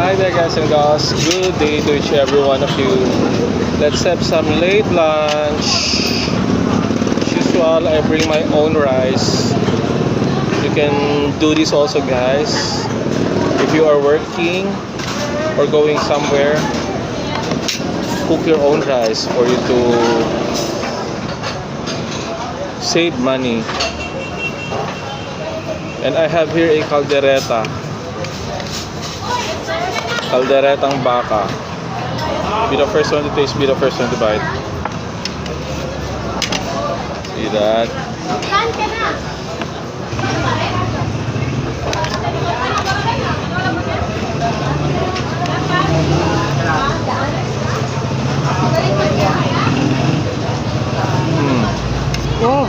Hi there guys and gals, good day to each every one of you. Let's have some late lunch. As usual, I bring my own rice. You can do this also guys. If you are working or going somewhere, cook your own rice for you to save money. And I have here a calderetang baka. Be the first one to taste, be the first one to bite. See that? Oh,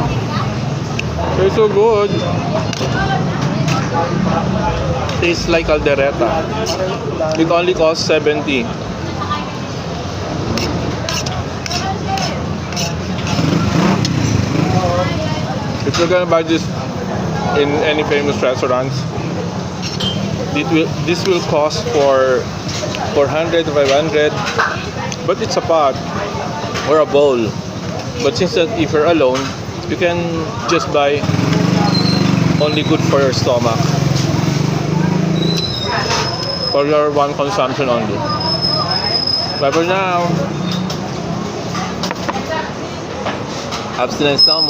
it's so good. Tastes like caldereta. It only costs 70. If you're gonna buy this in any famous restaurants, this will cost for 400 500, but it's a pot or a bowl. But since that if you're alone, you can just buy only good for your stomach, for your one consumption only. Bye for now. Abstinence no